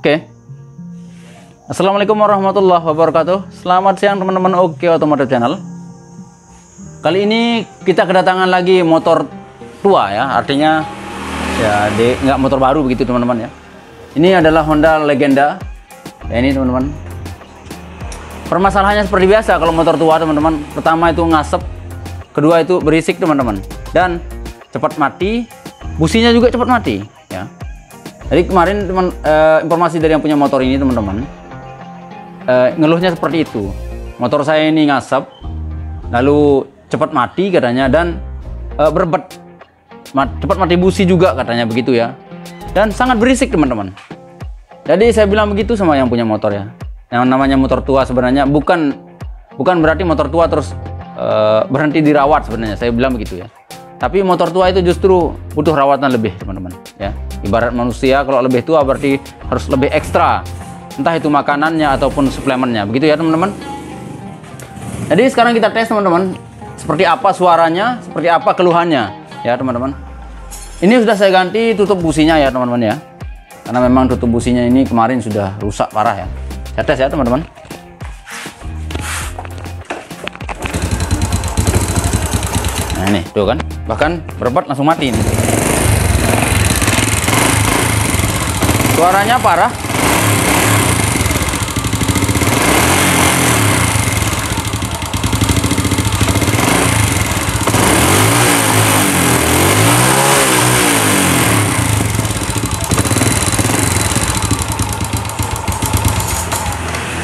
Oke. Assalamualaikum warahmatullahi wabarakatuh. Selamat siang teman-teman Oke Otomotif Channel. Kali ini kita kedatangan lagi motor tua ya, artinya ya nggak motor baru begitu teman-teman ya. Ini adalah Honda Legenda. Ya ini teman-teman. Permasalahannya seperti biasa kalau motor tua teman-teman. Pertama itu ngasep, kedua itu berisik teman-teman, dan cepat mati. Businya juga cepat mati ya. Jadi kemarin informasi dari yang punya motor ini teman-teman, ngeluhnya seperti itu. Motor saya ini ngasap, lalu cepat mati katanya, dan berbet, cepat mati busi juga katanya begitu ya, dan sangat berisik teman-teman. Jadi saya bilang begitu sama yang punya motor ya. Yang namanya motor tua sebenarnya bukan berarti motor tua terus berhenti dirawat sebenarnya. Saya bilang begitu ya. Tapi motor tua itu justru butuh rawatan lebih teman-teman ya. Ibarat manusia, kalau lebih tua berarti harus lebih ekstra, entah itu makanannya ataupun suplemennya, begitu ya teman-teman. Jadi sekarang kita tes teman-teman, seperti apa suaranya, seperti apa keluhannya ya teman-teman. Ini sudah saya ganti tutup businya ya teman-teman ya, karena memang tutup businya ini kemarin sudah rusak parah ya. Saya tes ya teman-teman. Nah ini tuh kan, bahkan berobat langsung mati ini. Suaranya parah.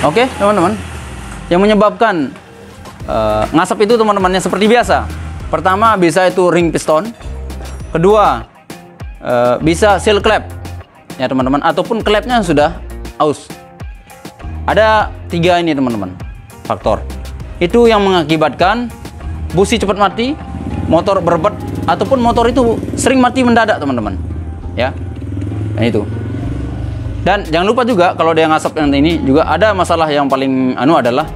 Oke teman-teman, yang menyebabkan ngasap itu teman-temannya seperti biasa. Pertama bisa itu ring piston, kedua bisa seal klep ya teman-teman, ataupun klepnya sudah aus. Ada 3 ini teman-teman faktor itu yang mengakibatkan busi cepat mati, motor berbet, ataupun motor itu sering mati mendadak teman-teman ya. Nah itu. Dan jangan lupa juga kalau dia ngasap yang ini juga ada masalah yang paling adalah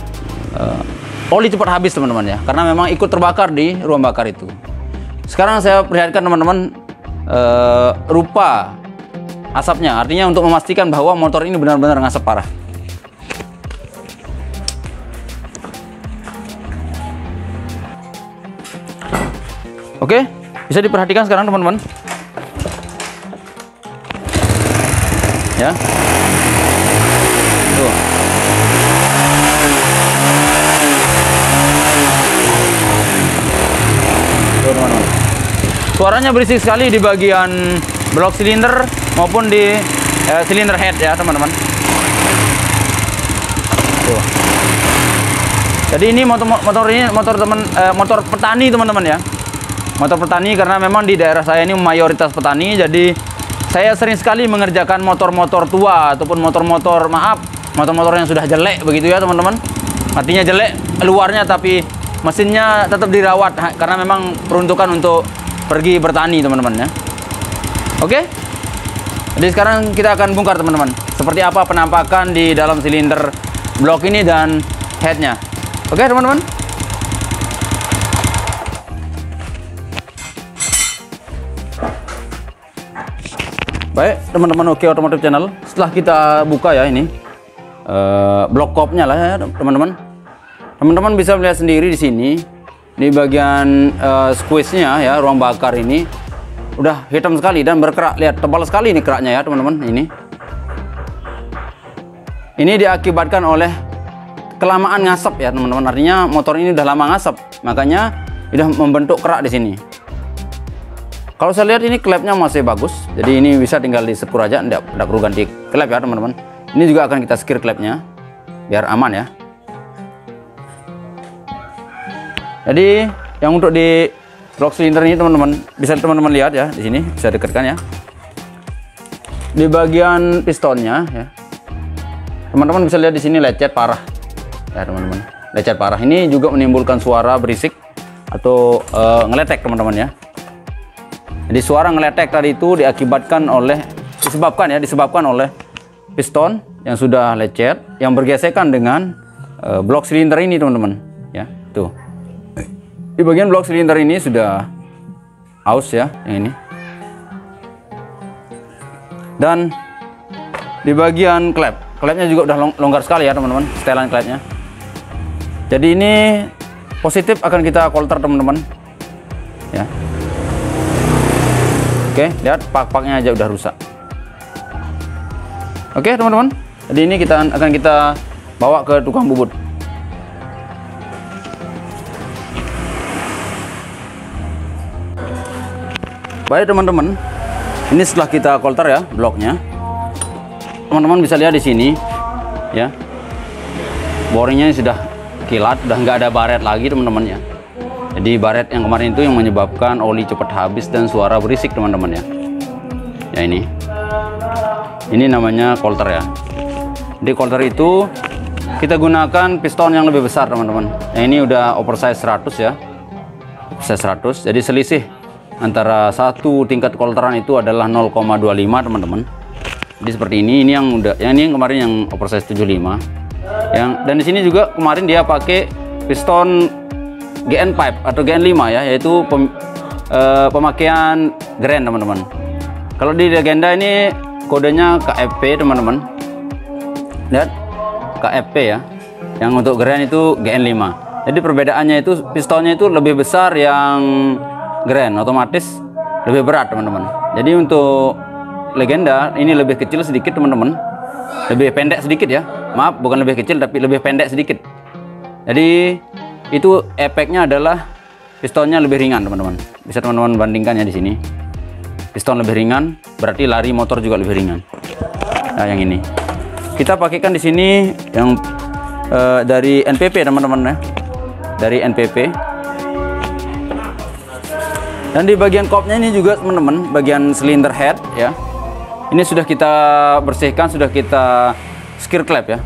oli cepat habis teman-teman ya, karena memang ikut terbakar di ruang bakar itu. Sekarang saya perlihatkan teman-teman rupa asapnya, artinya untuk memastikan bahwa motor ini benar-benar ngasap parah. Oke, bisa diperhatikan sekarang teman-teman ya. Tuh. Teman-teman, suaranya berisik sekali di bagian blok silinder maupun di silinder head ya teman-teman. Jadi ini motor petani teman-teman ya, motor petani, karena memang di daerah saya ini mayoritas petani. Jadi saya sering sekali mengerjakan motor-motor tua ataupun motor-motor yang sudah jelek begitu ya teman-teman. Artinya jelek luarnya tapi mesinnya tetap dirawat, karena memang peruntukan untuk pergi bertani teman-teman ya. Oke, jadi sekarang kita akan bongkar teman-teman seperti apa penampakan di dalam silinder blok ini dan headnya. Oke teman-teman. Baik teman-teman Oke Otomotif Channel, setelah kita buka ya ini blok kopnya lah ya teman-teman. Teman-teman bisa melihat sendiri di sini, di bagian squeeze-nya ya, ruang bakar ini udah hitam sekali dan berkerak. Lihat, tebal sekali ini keraknya ya teman-teman. Ini diakibatkan oleh kelamaan ngasap ya teman-teman. Artinya motor ini udah lama ngasap, makanya udah membentuk kerak di sini. Kalau saya lihat ini klepnya masih bagus, jadi ini bisa tinggal disekur aja, tidak perlu ganti klep ya teman-teman. Ini juga akan kita sekir klepnya biar aman ya. Jadi yang untuk di blok silinder ini teman-teman, bisa teman-teman lihat ya, di sini bisa dekatkan ya. Di bagian pistonnya ya, teman-teman bisa lihat di sini lecet parah ya teman-teman, lecet parah. Ini juga menimbulkan suara berisik atau ngeletek teman-teman ya. Jadi suara ngeletek tadi itu disebabkan oleh piston yang sudah lecet, yang bergesekan dengan blok silinder ini teman-teman ya. Tuh, di bagian blok silinder ini sudah aus ya, yang ini. Dan di bagian klep. Klepnya juga udah longgar sekali ya teman-teman, setelan klepnya. Jadi ini positif akan kita kolter teman-teman. Ya. Oke, lihat pak-paknya aja udah rusak. Oke teman-teman, jadi ini akan kita bawa ke tukang bubut. Baik teman-teman, ini setelah kita kolter ya bloknya. Teman-teman bisa lihat di sini ya, boringnya sudah kilat, udah nggak ada baret lagi teman-teman ya. Jadi baret yang kemarin itu yang menyebabkan oli cepat habis dan suara berisik teman-teman ya. Ya ini namanya kolter ya. Di kolter itu kita gunakan piston yang lebih besar teman-teman. Yang ini udah oversize 100 ya, oversize 100. Jadi selisih antara satu tingkat kolteran itu adalah 0,25 teman-teman. Jadi seperti ini yang ini yang kemarin yang oversize 75. Dan di sini juga kemarin dia pakai piston GN pipe atau GN 5 ya, yaitu pemakaian Grand teman-teman. Kalau di Legenda ini kodenya KFP teman-teman. Lihat KFP ya. Yang untuk Grand itu GN 5. Jadi perbedaannya itu pistonnya itu lebih besar yang Grand, otomatis lebih berat teman-teman. Jadi untuk Legenda ini lebih kecil sedikit teman-teman, lebih pendek sedikit ya, maaf bukan lebih kecil tapi lebih pendek sedikit. Jadi itu efeknya adalah pistonnya lebih ringan teman-teman. Bisa teman-teman bandingkannya di sini, piston lebih ringan berarti lari motor juga lebih ringan. Nah yang ini kita pakaikan di sini yang dari NPP teman-teman ya, dari NPP. Dan di bagian kopnya ini juga teman-teman, bagian silinder head ya, ini sudah kita bersihkan, sudah kita skir klep ya,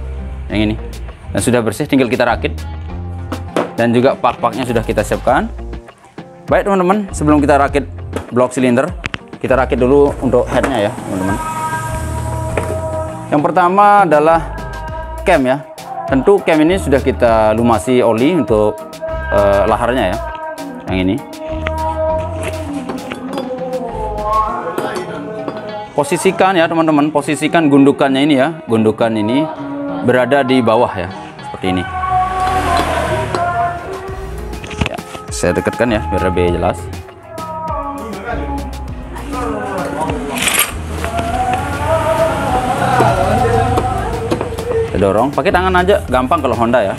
yang ini, dan sudah bersih, tinggal kita rakit. Dan juga pak-paknya sudah kita siapkan. Baik teman-teman, sebelum kita rakit blok silinder, kita rakit dulu untuk headnya ya teman-teman. Yang pertama adalah cam ya. Tentu cam ini sudah kita lumasi oli untuk laharnya ya, yang ini. Posisikan ya teman-teman, posisikan gundukannya ini ya, gundukan ini berada di bawah ya, seperti ini ya. Saya dekatkan ya biar lebih jelas. Kita dorong pakai tangan aja, gampang kalau Honda ya.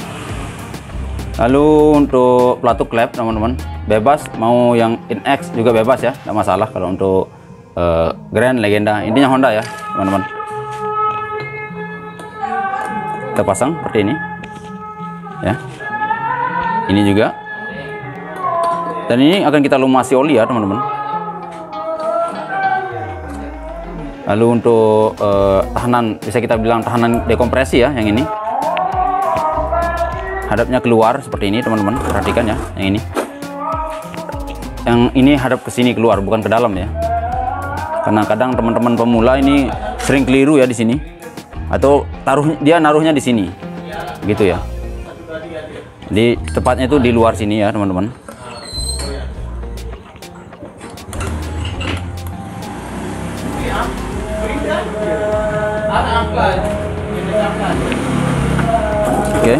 Lalu untuk pelatuk klep teman-teman bebas, mau yang INX juga bebas ya, tidak masalah. Kalau untuk Grand, Legenda, intinya Honda ya teman-teman. Kita pasang seperti ini ya, ini juga, dan ini akan kita lumasi oli ya teman-teman. Lalu untuk tahanan, bisa kita bilang tahanan dekompresi ya, yang ini hadapnya keluar seperti ini teman-teman, perhatikan ya, yang ini hadap ke sini keluar, bukan ke dalam ya. Karena kadang teman-teman pemula ini sering keliru ya di sini, atau naruhnya di sini, gitu ya. Jadi tepatnya itu di luar sini ya teman-teman. Oke,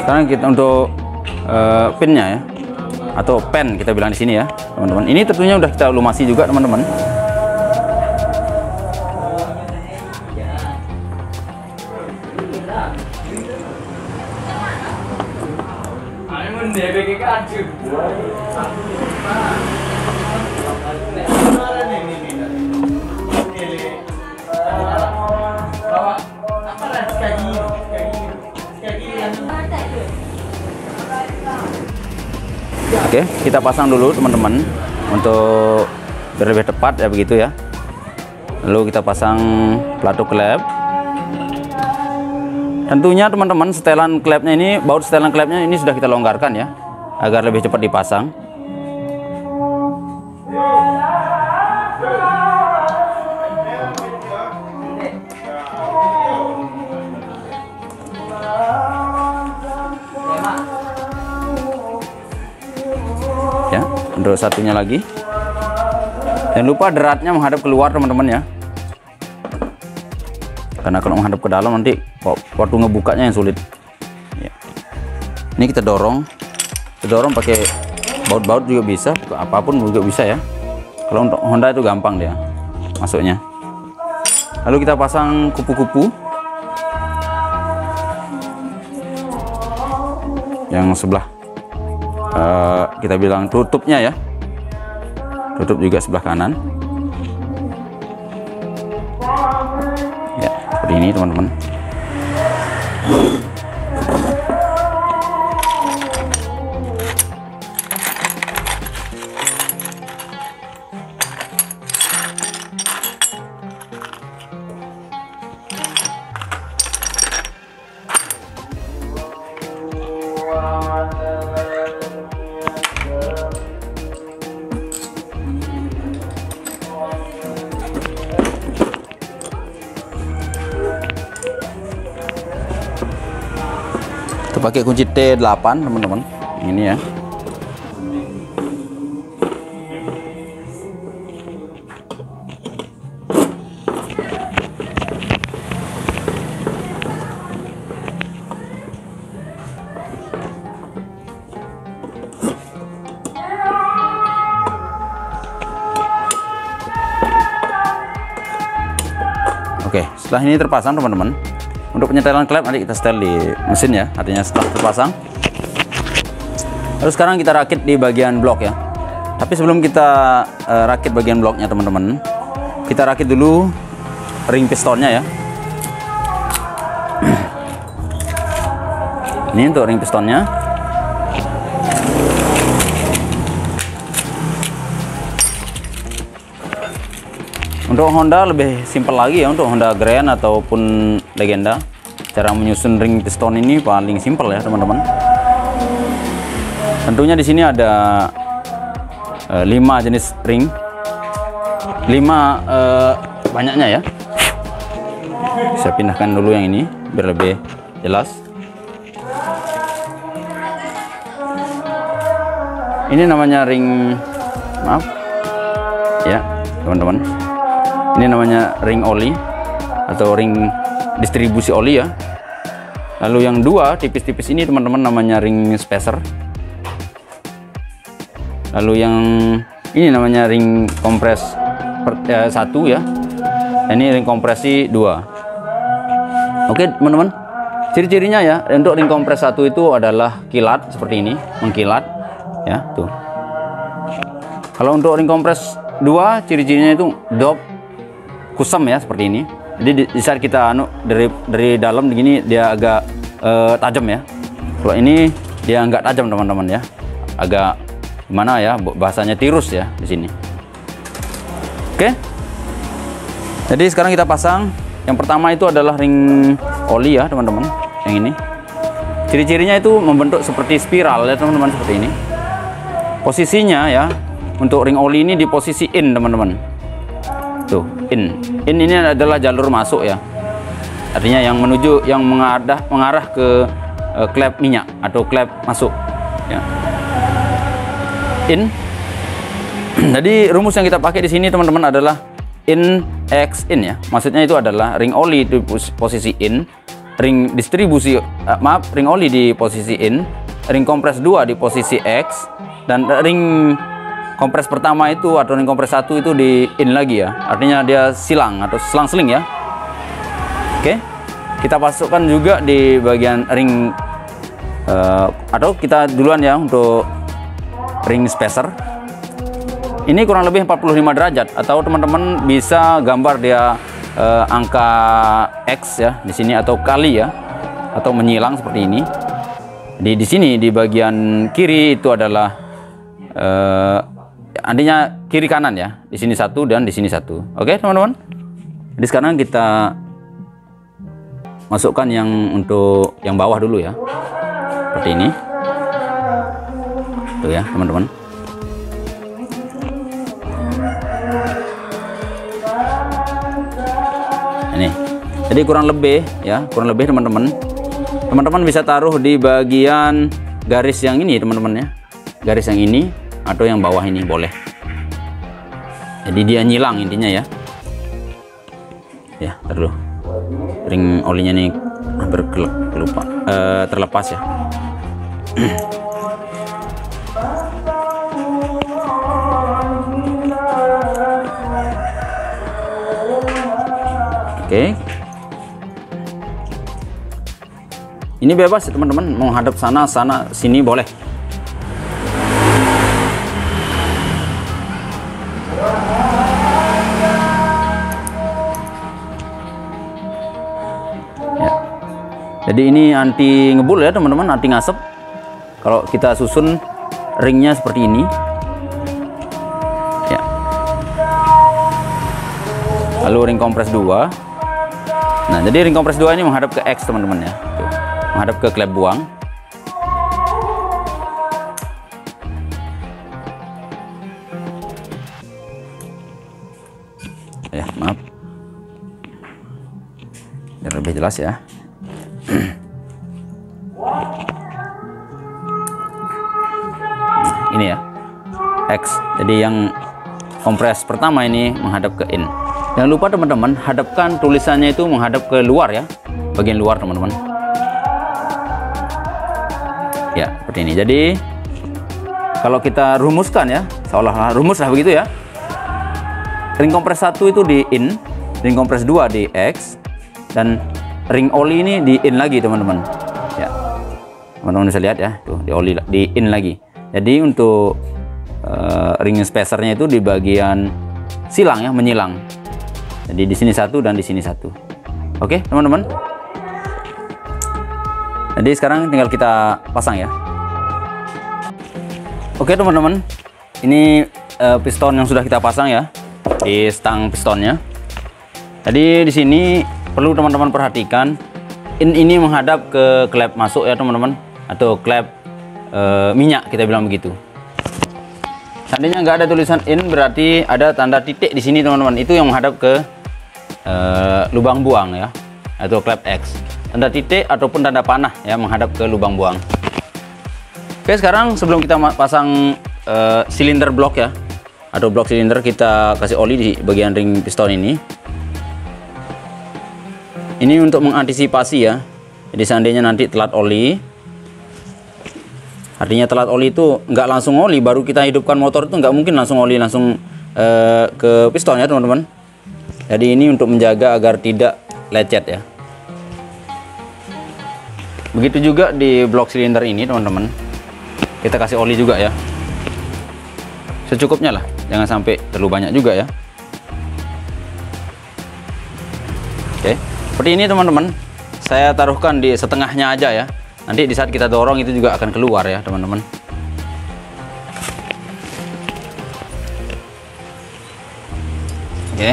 sekarang kita untuk pinnya ya, atau pen kita bilang di sini ya teman-teman. Ini tentunya udah kita lumasi juga teman-teman. Oke, kita pasang dulu teman-teman untuk biar lebih tepat ya, begitu ya. Lalu kita pasang pelatuk klep. Tentunya teman-teman setelan klepnya ini, baut setelan klepnya ini sudah kita longgarkan ya, agar lebih cepat dipasang. Ya, untuk satunya lagi. Jangan lupa deratnya menghadap keluar teman-teman ya. karena kalau menghadap ke dalam nanti waktu ngebukanya yang sulit ya. Ini kita dorong pakai baut-baut juga bisa, apapun juga bisa ya. Kalau untuk Honda itu gampang dia masuknya. Lalu kita pasang kupu-kupu yang sebelah kita bilang tutupnya ya, tutup juga sebelah kanan ya, seperti ini teman-teman. Pakai kunci T8 teman-teman, ini ya. Oke, setelah ini terpasang teman-teman, untuk penyetelan klep nanti kita setel di mesin ya, artinya setelah terpasang. Lalu sekarang kita rakit di bagian blok ya. Tapi sebelum kita rakit bagian bloknya teman-teman, kita rakit dulu ring pistonnya ya. Ini untuk ring pistonnya. Untuk Honda lebih simpel lagi ya, untuk Honda Grand ataupun Legenda, cara menyusun ring piston ini paling simpel ya teman-teman. Tentunya di sini ada 5 jenis ring, 5 banyaknya ya. Saya pindahkan dulu yang ini biar lebih jelas. Ini namanya ring, maaf ya teman-teman, ini namanya ring oli atau ring distribusi oli ya. Lalu yang 2 tipis-tipis ini teman-teman namanya ring spacer. Lalu yang ini namanya ring kompres 1 ya. Ini ring kompresi 2. Oke teman-teman, ciri-cirinya ya, untuk ring kompres 1 itu adalah kilat seperti ini, mengkilat ya tuh. Kalau untuk ring kompres 2 ciri-cirinya itu dop kusam ya seperti ini. Jadi di saat kita dari dalam begini dia agak tajam ya. Kalau ini dia nggak tajam teman-teman ya, agak gimana ya, bahasanya tirus ya di sini. Oke, jadi sekarang kita pasang. Yang pertama itu adalah ring oli ya teman-teman, yang ini. Ciri-cirinya itu membentuk seperti spiral ya teman-teman, seperti ini. Posisinya ya, untuk ring oli ini di posisi in teman-teman. Tuh, in ini adalah jalur masuk ya, artinya yang menuju, yang mengarah ke klep minyak atau klep masuk ya. In. Jadi rumus yang kita pakai di sini teman-teman adalah in x in ya, maksudnya itu adalah ring oli di posisi in, ring distribusi ring oli di posisi in, ring kompres 2 di posisi x, dan ring kompres pertama itu atau ring kompres 1 itu di in lagi ya, artinya dia silang atau selang-seling ya. Oke, kita masukkan juga di bagian ring atau kita duluan ya untuk ring spacer. Ini kurang lebih 45 derajat, atau teman-teman bisa gambar dia angka X ya di sini, atau kali ya, atau menyilang seperti ini. Di sini di bagian kiri itu adalah artinya kiri kanan ya, di sini 1 dan di sini 1. Oke teman-teman, jadi sekarang kita masukkan yang untuk yang bawah dulu ya, seperti ini tuh ya teman-teman. Ini jadi kurang lebih ya, kurang lebih teman-teman bisa taruh di bagian garis yang ini teman-teman ya, garis yang ini atau yang bawah ini boleh. Jadi dia nyilang intinya ya. Ya, taruh. ring olinya nih hampir terlepas ya. Oke. Ini bebas ya teman-teman, mau hadap sana sini boleh. Ya. Jadi ini anti ngebul ya teman-teman, anti ngasep. Kalau kita susun ringnya seperti ini. Ya. Lalu ring kompres 2. Nah, jadi ring kompres 2 ini menghadap ke X teman-teman ya. Tuh, menghadap ke klep buang. Ya, maaf. Biar lebih jelas ya. Ini ya. X. Jadi yang kompres pertama ini menghadap ke in. Jangan lupa teman-teman, hadapkan tulisannya itu menghadap ke luar ya, bagian luar teman-teman. Ya, seperti ini. Jadi kalau kita rumuskan ya, seolah-olah rumus lah begitu ya. Ring kompres 1 itu di in, ring kompres 2 di X, dan ring oli ini di in lagi teman-teman. Ya, teman-teman bisa lihat ya, tuh di oli di in lagi. Jadi untuk ring spacernya itu di bagian silang ya, menyilang. Jadi di sini 1 dan di sini 1. Oke, teman-teman. Jadi sekarang tinggal kita pasang ya. Oke, teman-teman. Ini piston yang sudah kita pasang ya di stang pistonnya. Jadi di sini perlu teman-teman perhatikan, in ini menghadap ke klep masuk ya teman-teman, atau klep minyak kita bilang begitu. Seandainya nggak ada tulisan in, berarti ada tanda titik di sini teman-teman, itu yang menghadap ke lubang buang ya, atau klep X. Tanda titik ataupun tanda panah ya menghadap ke lubang buang. Oke, sekarang sebelum kita pasang silinder blok ya, atau blok silinder, kita kasih oli di bagian ring piston ini. Ini untuk mengantisipasi ya. Jadi seandainya nanti telat oli, artinya telat oli itu nggak langsung oli, baru kita hidupkan motor itu nggak mungkin langsung oli langsung ke piston ya teman-teman. Jadi ini untuk menjaga agar tidak lecet ya. Begitu juga di blok silinder ini teman-teman, kita kasih oli juga ya, secukupnya lah, jangan sampai terlalu banyak juga ya. Oke, seperti ini teman-teman, saya taruhkan di setengahnya aja ya. Nanti di saat kita dorong itu juga akan keluar ya teman-teman. Oke.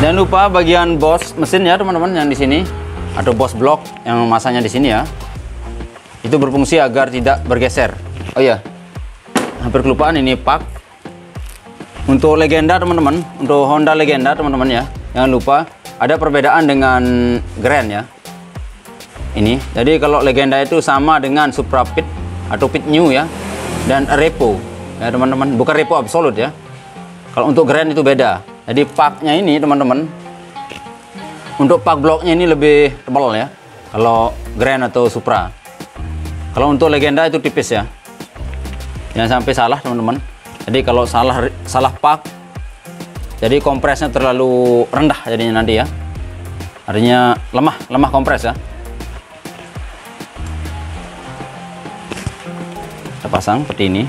Jangan lupa bagian bos mesin ya teman-teman, yang di sini, atau bos blok yang masanya di sini ya. Itu berfungsi agar tidak bergeser. Oh iya, hampir kelupaan, ini pak untuk Legenda teman-teman, untuk Honda Legenda teman-teman ya. Jangan lupa ada perbedaan dengan Grand ya. Ini, jadi kalau Legenda itu sama dengan Supra Pit atau Pit New ya, dan Repo ya teman-teman, bukan Repo Absolut ya. Kalau untuk Grand itu beda. Jadi paknya ini teman-teman, untuk pak bloknya ini lebih tebal ya, kalau Grand atau Supra. Kalau untuk Legenda itu tipis ya. Jangan sampai salah teman-teman. Jadi kalau salah pak, jadi kompresnya terlalu rendah jadinya nanti ya. Artinya lemah kompres ya. Kita pasang seperti ini.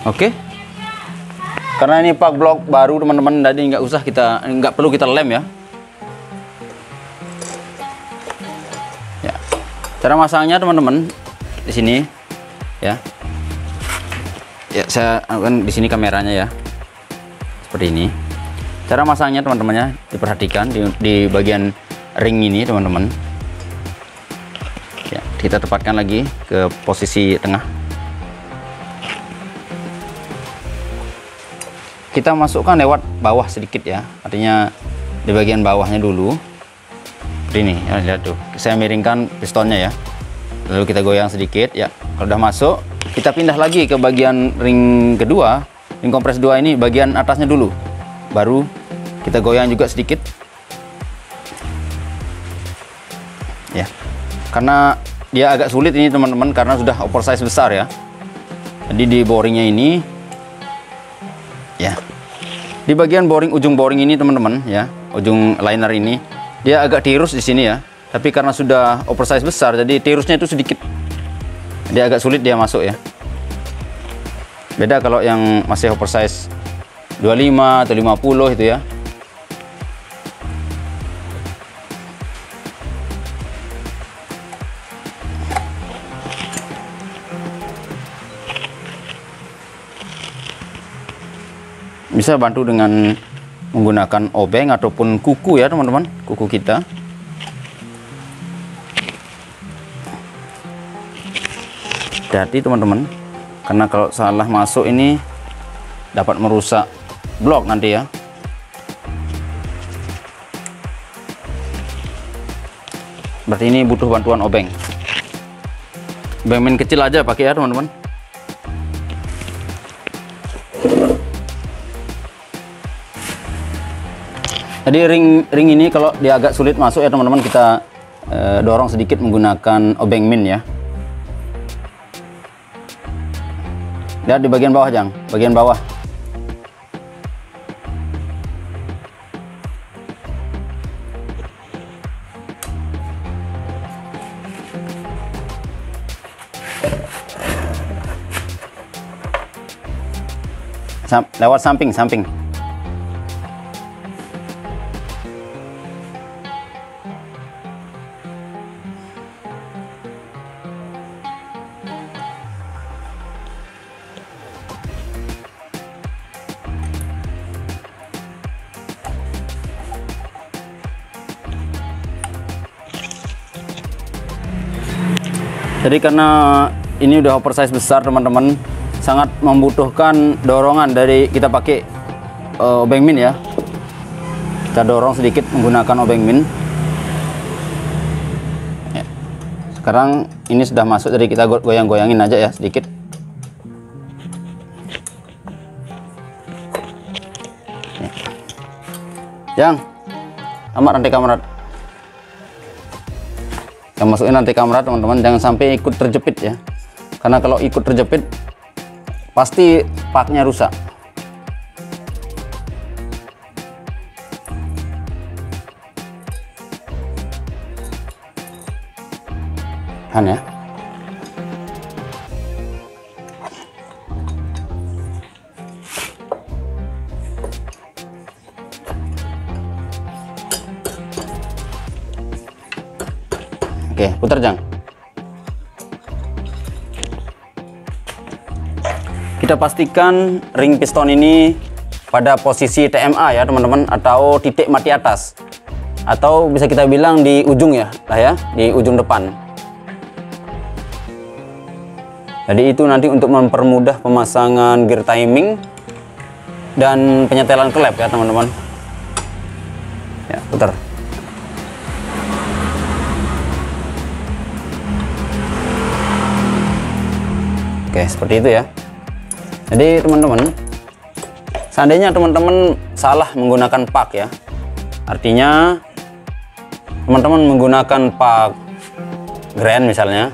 Oke. Karena ini pak blok baru teman-teman, jadi nggak perlu kita lem ya. Ya. Cara masangnya teman-teman di sini ya. Ya, saya akan di sini kameranya ya. Seperti ini. Cara masangnya teman-teman ya, diperhatikan di bagian ring ini teman-teman. Ya, kita tempatkan lagi ke posisi tengah. Kita masukkan lewat bawah sedikit ya, artinya di bagian bawahnya dulu. Seperti ini ya, lihat tuh, saya miringkan pistonnya ya, lalu kita goyang sedikit ya. Kalau udah masuk, kita pindah lagi ke bagian ring kedua ring kompres 2 ini bagian atasnya dulu, baru kita goyang juga sedikit ya, karena dia agak sulit ini teman-teman, karena sudah oversize besar ya. Jadi di boringnya ini ya, di bagian boring, ujung boring ini teman-teman ya, ujung liner ini dia agak tirus di sini ya, tapi karena sudah oversize besar jadi tirusnya itu sedikit, dia agak sulit dia masuk ya. Beda kalau yang masih oversize 25 atau 50 itu ya. Bisa bantu dengan menggunakan obeng ataupun kuku ya teman-teman, kuku kita. Hati-hati teman-teman, karena kalau salah masuk ini dapat merusak blok nanti ya. Berarti ini butuh bantuan obeng. Obeng min kecil aja pakai ya teman-teman. Jadi ring ini kalau dia agak sulit masuk ya teman-teman, kita dorong sedikit menggunakan obeng min ya. Lihat di bagian bawah Jang, bagian bawah. Lewat samping. Jadi karena ini udah oversize besar teman-teman, sangat membutuhkan dorongan dari kita pakai obeng min ya. Kita dorong sedikit menggunakan obeng min ya. Sekarang ini sudah masuk, jadi kita goyang-goyangin aja ya sedikit. Jang, amat rantai kamerat. Kita masukin rantai kamerat teman-teman, jangan sampai ikut terjepit ya. Karena kalau ikut terjepit pasti paknya rusak. Kan ya. Oke, putar Jang. Kita pastikan ring piston ini pada posisi TMA ya teman-teman, atau titik mati atas, atau bisa kita bilang di ujung ya lah ya, di ujung depan. Jadi itu nanti untuk mempermudah pemasangan gear timing dan penyetelan klep ya teman-teman. Ya, putar. Oke, seperti itu ya. Jadi teman-teman, seandainya teman-teman salah menggunakan pak ya, artinya teman-teman menggunakan pak Grand misalnya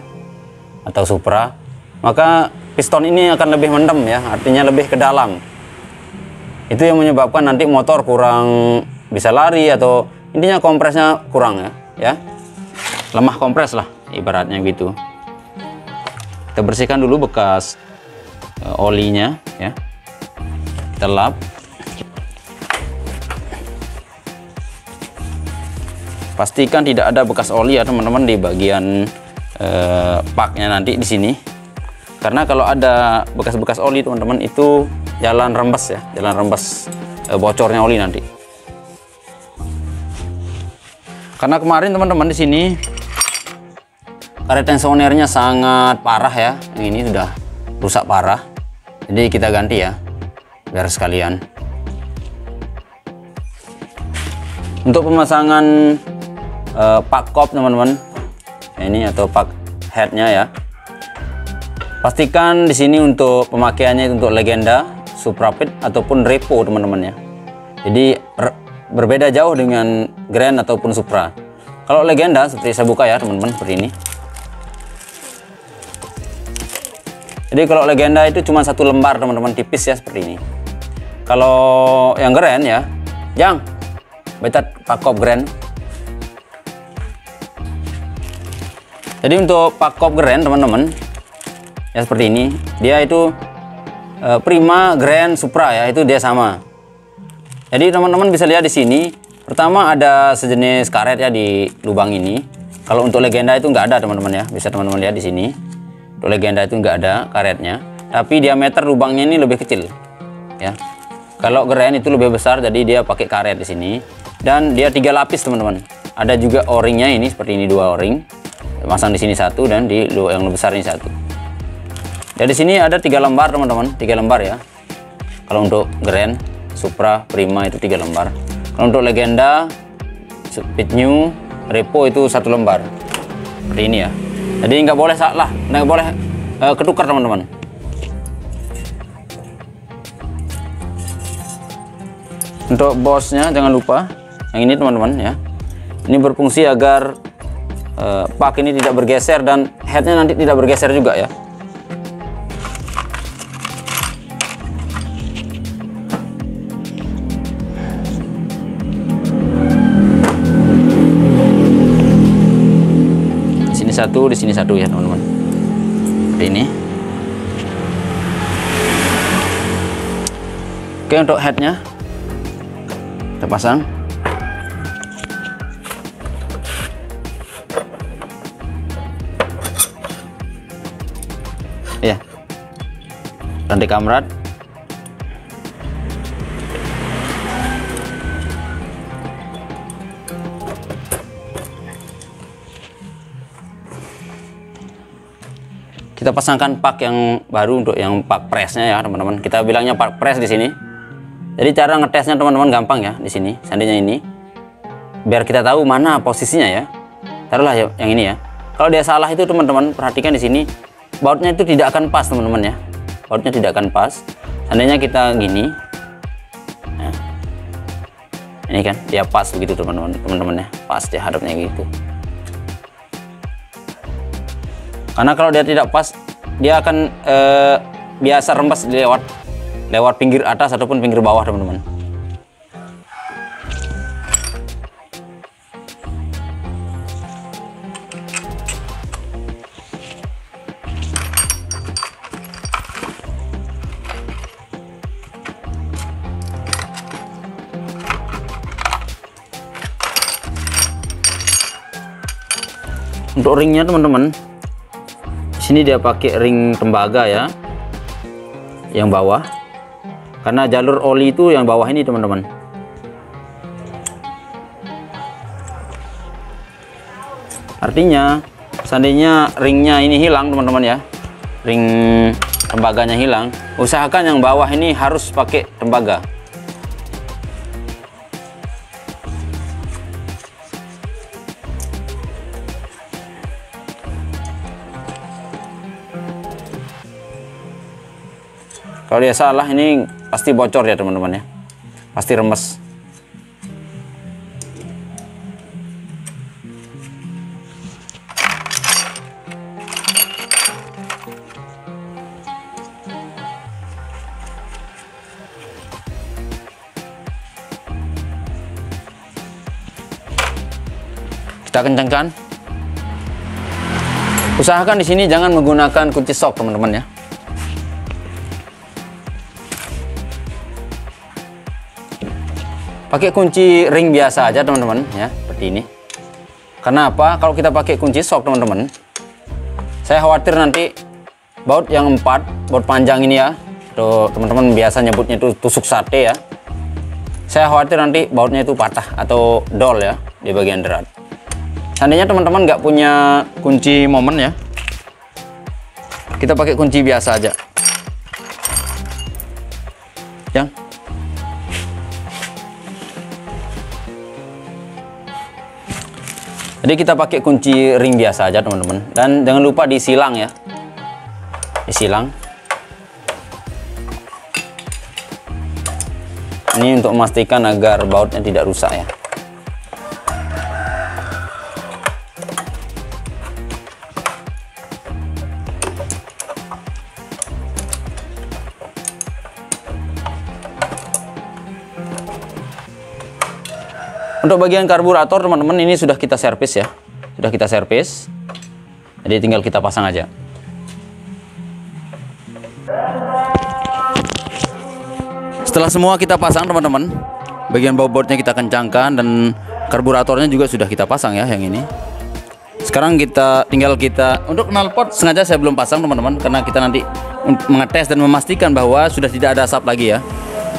atau Supra, maka piston ini akan lebih mendem ya, artinya lebih ke dalam. Itu yang menyebabkan nanti motor kurang bisa lari, atau intinya kompresnya kurang ya, lemah kompres lah ibaratnya gitu. Kita bersihkan dulu bekas olinya ya, kita lap. Pastikan tidak ada bekas oli ya teman-teman di bagian paknya nanti di sini, karena kalau ada bekas-bekas oli teman-teman itu jalan rembes ya, jalan rembes bocornya oli nanti. Karena kemarin teman-teman di sini karet tensionernya sangat parah ya, yang ini sudah rusak parah, jadi kita ganti ya biar sekalian. Untuk pemasangan pak kop teman-teman, ini atau pak headnya ya, pastikan di sini untuk pemakaiannya itu untuk legenda Supra Pit ataupun Repo teman-teman ya. Jadi berbeda jauh dengan Grand ataupun Supra. Kalau Legenda seperti saya buka ya teman-teman, seperti ini. Jadi kalau Legenda itu cuma 1 lembar teman-teman, tipis ya seperti ini. Kalau yang Grand ya, Jang betat pakop Grand. Jadi untuk pakop Grand teman-teman ya seperti ini, dia itu Prima, Grand, Supra ya, itu dia sama. Jadi teman-teman bisa lihat di sini, pertama ada sejenis karet ya di lubang ini. Kalau untuk Legenda itu nggak ada teman-teman ya, bisa teman-teman lihat di sini. Untuk Legenda itu nggak ada karetnya, tapi diameter lubangnya ini lebih kecil ya. Kalau Grand itu lebih besar, jadi dia pakai karet di sini. Dan dia 3 lapis teman-teman. Ada juga o-ringnya ini seperti ini, 2 o-ring. Pasang di sini 1 dan di yang lebih besar ini 1. Dan di sini ada 3 lembar teman-teman, 3 lembar ya. Kalau untuk Grand, Supra, Prima itu 3 lembar. Kalau untuk Legenda, Speed New, Repo itu 1 lembar. Seperti ini ya. Jadi nggak boleh salah, nggak boleh ketukar teman-teman. Untuk bosnya jangan lupa yang ini teman-teman ya. Ini berfungsi agar pak ini tidak bergeser dan headnya nanti tidak bergeser juga ya. Di sini satu ya teman-teman. Seperti ini. Oke, untuk headnya kita pasang. Ya. Rantai kamrat. Kita pasangkan pak yang baru untuk yang pak presnya ya teman-teman. Kita bilangnya pak pres di sini. Jadi cara ngetesnya teman-teman gampang ya di sini. Seandainya ini, biar kita tahu mana posisinya ya. Taruhlah yang ini ya. Kalau dia salah itu teman-teman perhatikan di sini, bautnya itu tidak akan pas teman-teman ya. Bautnya tidak akan pas. Seandainya kita gini, nah, ini kan dia pas begitu teman-teman ya, pas dia hadapnya gitu. Karena kalau dia tidak pas, dia akan biasa rembas lewat pinggir atas ataupun pinggir bawah teman-teman. Untuk ringnya teman-teman, sini dia pakai ring tembaga ya, yang bawah, karena jalur oli itu yang bawah ini teman-teman. Artinya seandainya ringnya ini hilang teman-teman ya, ring tembaganya hilang, usahakan yang bawah ini harus pakai tembaga. Kalau dia salah ini pasti bocor ya teman-teman ya, pasti remes. Kita kencangkan. Usahakan di sini jangan menggunakan kunci sok teman-teman ya. Pakai kunci ring biasa aja teman-teman ya, seperti ini. Karena apa? Kalau kita pakai kunci sok teman-teman, saya khawatir nanti baut yang 4, baut panjang ini ya, tuh teman-teman biasa nyebutnya itu tusuk sate ya. Saya khawatir nanti bautnya itu patah atau dol ya di bagian derat. Seandainya teman-teman nggak punya kunci momen ya, kita pakai kunci biasa aja. Yang jadi kita pakai kunci ring biasa aja teman-teman, dan jangan lupa disilang ya, disilang. Ini untuk memastikan agar bautnya tidak rusak ya. Untuk bagian karburator teman-teman, ini sudah kita servis ya. Sudah kita servis. Jadi tinggal kita pasang aja. Setelah semua kita pasang teman-teman, bagian bautnya kita kencangkan dan karburatornya juga sudah kita pasang ya, yang ini. Sekarang tinggal kita untuk knalpot sengaja saya belum pasang teman-teman, karena kita nanti mengetes dan memastikan bahwa sudah tidak ada asap lagi ya.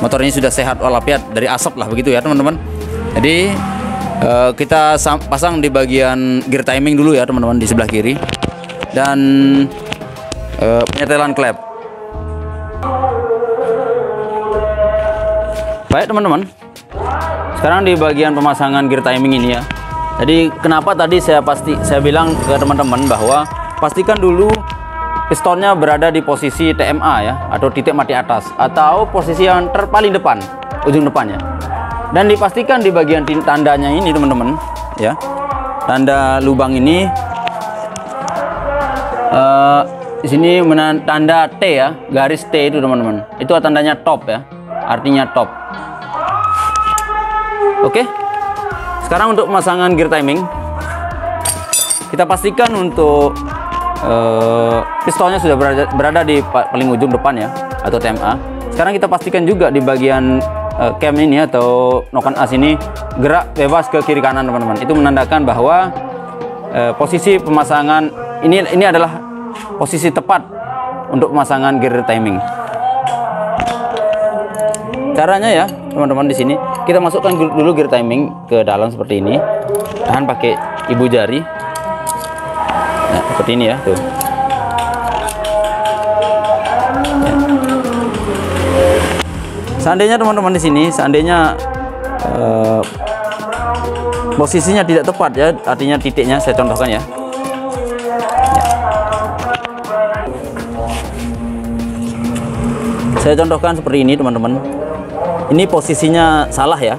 Motor ini sudah sehat walafiat dari asap lah, begitu ya teman-teman. Jadi kita pasang di bagian gear timing dulu ya teman-teman, di sebelah kiri, dan penyetelan klep. Baik teman-teman, sekarang di bagian pemasangan gear timing ini ya. Jadi kenapa tadi saya bilang ke teman-teman bahwa pastikan dulu pistonnya berada di posisi TMA ya, atau titik mati atas, atau posisi yang terpaling depan, ujung depannya. Dan dipastikan di bagian tandanya ini teman-teman ya, tanda lubang ini di sini tanda T ya, garis T itu teman-teman, itu tandanya top ya, artinya top. Oke, sekarang untuk pemasangan gear timing, kita pastikan untuk pistonnya sudah berada di paling ujung depan ya, atau TMA. Sekarang kita pastikan juga di bagian cam ini atau noken as ini gerak bebas ke kiri kanan teman-teman. Itu menandakan bahwa posisi pemasangan ini adalah posisi tepat untuk pemasangan gear timing. Caranya ya teman-teman, di sini kita masukkan dulu gear timing ke dalam seperti ini, tahan pakai ibu jari. Nah, seperti ini ya, tuh. Ya. Seandainya teman-teman di sini, seandainya posisinya tidak tepat ya, artinya titiknya, saya contohkan ya. Saya contohkan seperti ini teman-teman. Ini posisinya salah ya.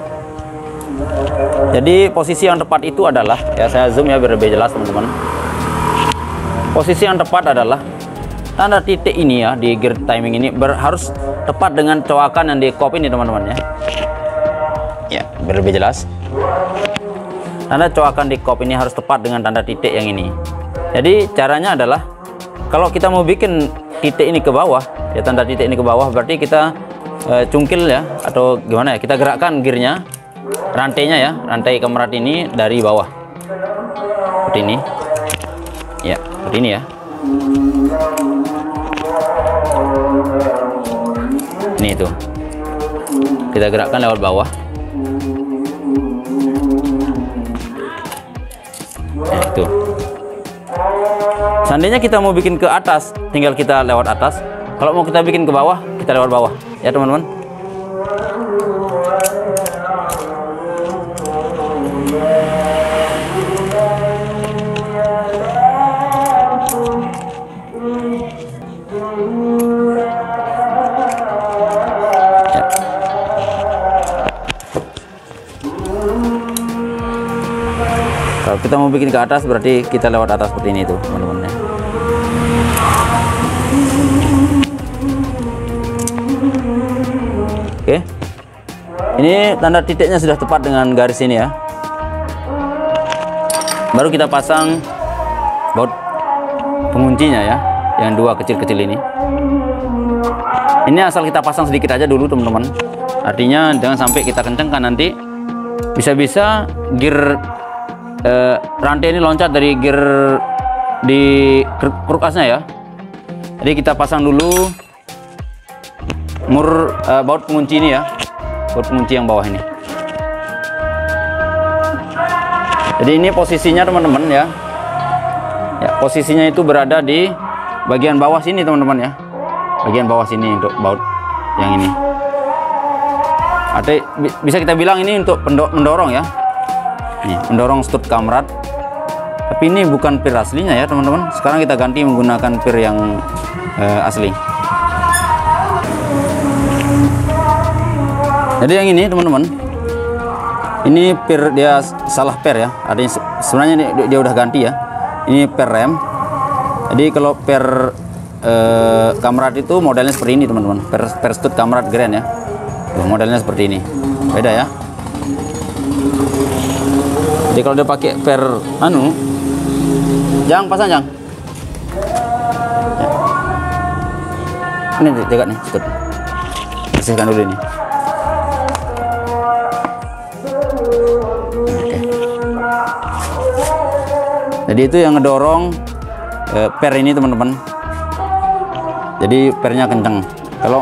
Jadi posisi yang tepat itu adalah, ya saya zoom ya biar lebih jelas teman-teman. Posisi yang tepat adalah tanda titik ini ya, di gear timing ini harus tepat dengan coakan yang di kop ini teman-teman ya. Ya, biar lebih jelas. Tanda coakan di kop ini harus tepat dengan tanda titik yang ini. Jadi caranya adalah, kalau kita mau bikin titik ini ke bawah, ya tanda titik ini ke bawah, berarti kita cungkil ya, atau gimana ya, kita gerakkan gearnya, rantainya ya, rantai kemerat ini dari bawah seperti ini ya, seperti ini ya. Ini itu kita gerakkan lewat bawah. Nah, itu seandainya kita mau bikin ke atas, tinggal kita lewat atas. Kalau mau kita bikin ke bawah, kita lewat bawah ya teman-teman. Ya. Kalau kita mau bikin ke atas, berarti kita lewat atas seperti ini tuh teman-teman ya. Oke, ini tanda titiknya sudah tepat dengan garis ini ya. Baru kita pasang baut penguncinya ya, yang dua kecil-kecil ini. Ini asal kita pasang sedikit aja dulu teman-teman. Artinya jangan sampai kita kencengkan, nanti bisa-bisa gear rantai ini loncat dari gear di kruk asnya ya. Jadi kita pasang dulu baut pengunci ini ya, baut pengunci yang bawah ini. Jadi ini posisinya teman-teman ya. Ya, posisinya itu berada di bagian bawah sini teman-teman ya, bagian bawah sini untuk baut yang ini. Atau bisa kita bilang ini untuk mendorong ya, nih, mendorong stud kamrat. Tapi ini bukan pir aslinya ya teman-teman. Sekarang kita ganti menggunakan pir yang asli. Jadi yang ini teman-teman, ini per dia salah per ya. Artinya sebenarnya dia udah ganti ya. Ini per rem. Jadi kalau per Kamrat itu modelnya seperti ini teman-teman. Per stud Kamrat Grand ya. Tuh, modelnya seperti ini. Beda ya. Jadi kalau dia pakai per Jang pasang Jang. Ini jaga nih, stud. Bersihkan dulu ini. Oke. Jadi itu yang ngedorong per ini teman-teman. Jadi pernya kenceng. Kalau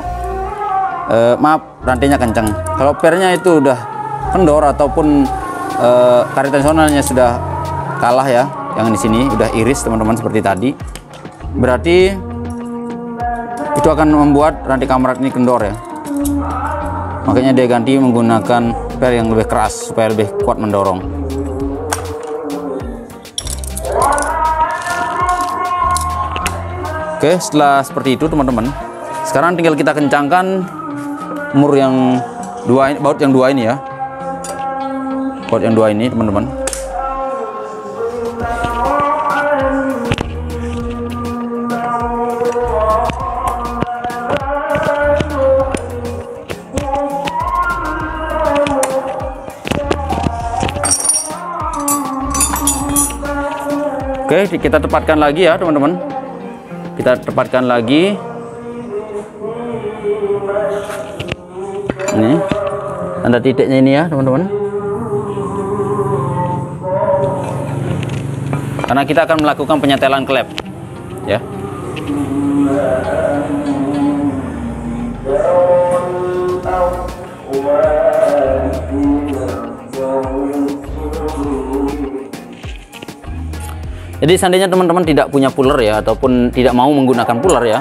maaf, rantainya kenceng. Kalau pernya itu udah kendor ataupun karet tensionalnya sudah kalah ya, yang di sini udah iris teman-teman seperti tadi, berarti itu akan membuat rantai Kamrat ini kendor ya. Makanya dia ganti menggunakan per yang lebih keras supaya lebih kuat mendorong. Oke, setelah seperti itu teman-teman, sekarang tinggal kita kencangkan mur yang dua ini, baut yang dua ini ya. Baut yang dua ini teman-teman. Oke, kita tepatkan lagi ya teman-teman. Kita tepatkan lagi. Ini tanda titiknya ini ya teman-teman. Karena kita akan melakukan penyetelan klep ya. Jadi seandainya teman-teman tidak punya puller ya, ataupun tidak mau menggunakan puller ya.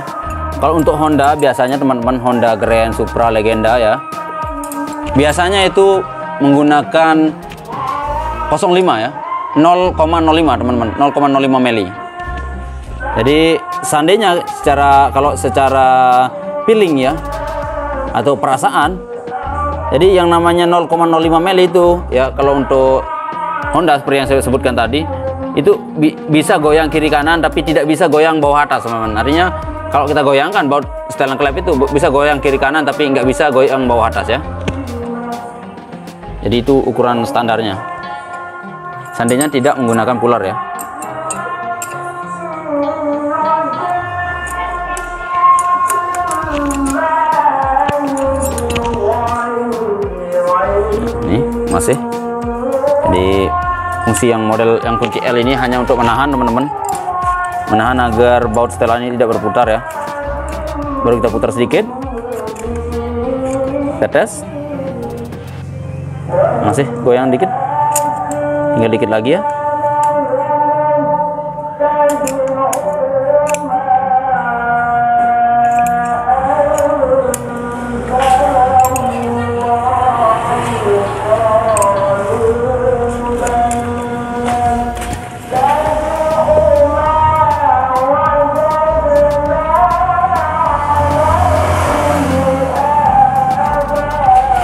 Kalau untuk Honda biasanya teman-teman, Honda Grand, Supra, Legenda ya, biasanya itu menggunakan 05 ya, 0,05 teman-teman, 0,05 mili. Jadi seandainya kalau secara feeling ya, atau perasaan, jadi yang namanya 0,05 mili itu ya, kalau untuk Honda seperti yang saya sebutkan tadi, itu bisa goyang kiri kanan tapi tidak bisa goyang bawah atas teman-teman. Artinya kalau kita goyangkan baut setelan klep itu bisa goyang kiri kanan tapi nggak bisa goyang bawah atas ya. Jadi itu ukuran standarnya seandainya tidak menggunakan puller ya. Ini masih jadi fungsi yang model yang kunci L ini hanya untuk menahan teman-teman, menahan agar baut setelan ini tidak berputar ya. Baru kita putar sedikit, kita tes, masih goyang dikit, tinggal dikit lagi ya.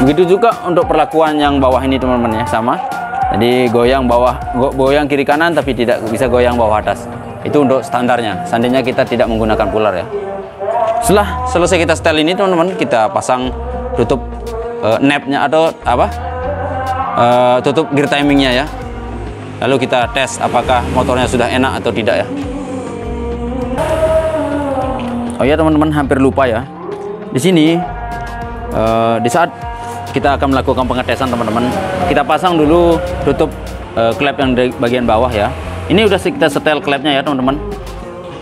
Begitu juga untuk perlakuan yang bawah ini teman-teman ya, sama. Jadi goyang goyang kiri kanan tapi tidak bisa goyang bawah atas. Itu untuk standarnya. Seandainya kita tidak menggunakan puller ya. Setelah selesai kita setel ini teman-teman, kita pasang tutup napnya atau apa? Tutup gear timingnya ya. Lalu kita tes apakah motornya sudah enak atau tidak ya. Oh ya teman-teman, hampir lupa ya. Di sini di saat kita akan melakukan pengetesan teman-teman, kita pasang dulu tutup klep yang di bagian bawah ya. Ini udah kita setel klepnya ya teman-teman.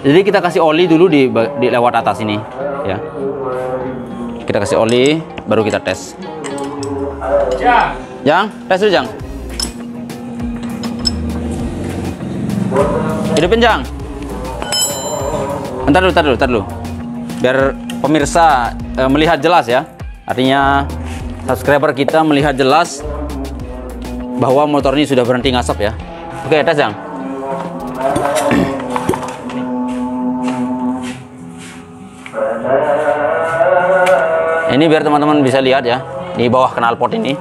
Jadi kita kasih oli dulu di lewat atas ini ya. Kita kasih oli baru kita tes. Jang, tes dulu Jang. Hidupin Jang. Bentar dulu. Biar pemirsa melihat jelas ya. Artinya subscriber kita melihat jelas bahwa motor ini sudah berhenti ngasap ya. Oke, tes Jang. Ini biar teman-teman bisa lihat ya. di bawah knalpot ini.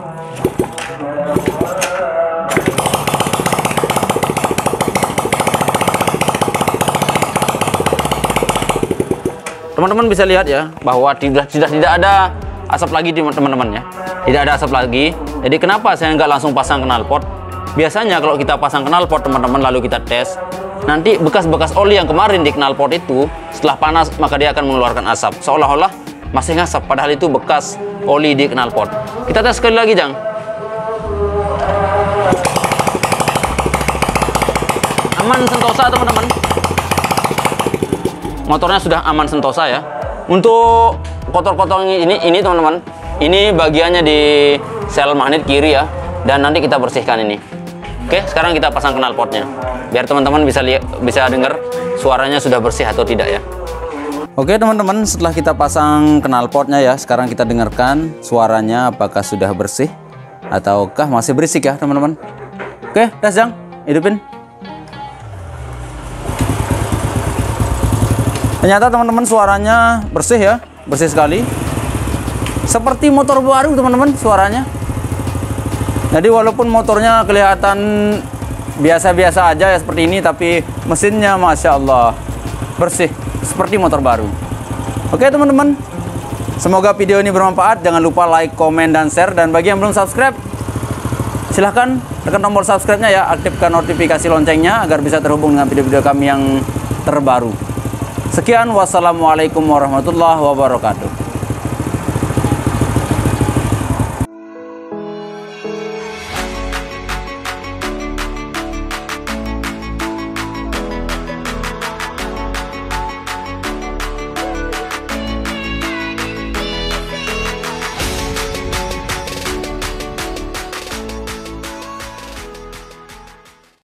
Teman-teman bisa lihat ya bahwa tidak ada asap lagi teman-teman ya. Tidak ada asap lagi. Jadi kenapa saya nggak langsung pasang knalpot? Biasanya kalau kita pasang knalpot teman-teman lalu kita tes, nanti bekas-bekas oli yang kemarin di knalpot itu setelah panas maka dia akan mengeluarkan asap. Seolah-olah masih ngasap padahal itu bekas oli di knalpot. Kita tes sekali lagi, Jang. Aman sentosa teman-teman. Motornya sudah aman sentosa ya. Untuk kotor-kotor ini teman-teman, ini bagiannya di sel magnet kiri ya, dan nanti kita bersihkan ini. Oke, sekarang kita pasang knalpotnya biar teman-teman bisa dengar suaranya sudah bersih atau tidak ya. Oke teman-teman, setelah kita pasang knalpotnya ya, sekarang kita dengarkan suaranya apakah sudah bersih ataukah masih berisik ya teman-teman. Oke, tes Jang, hidupin. Ternyata teman-teman suaranya bersih ya, bersih sekali. Seperti motor baru teman-teman suaranya. Jadi walaupun motornya kelihatan biasa-biasa aja ya seperti ini, tapi mesinnya Masya Allah bersih seperti motor baru. Oke teman-teman, semoga video ini bermanfaat. Jangan lupa like, komen, dan share. Dan bagi yang belum subscribe, silahkan tekan tombol subscribe-nya ya, aktifkan notifikasi loncengnya agar bisa terhubung dengan video-video kami yang terbaru. Sekian, wassalamualaikum warahmatullahi wabarakatuh.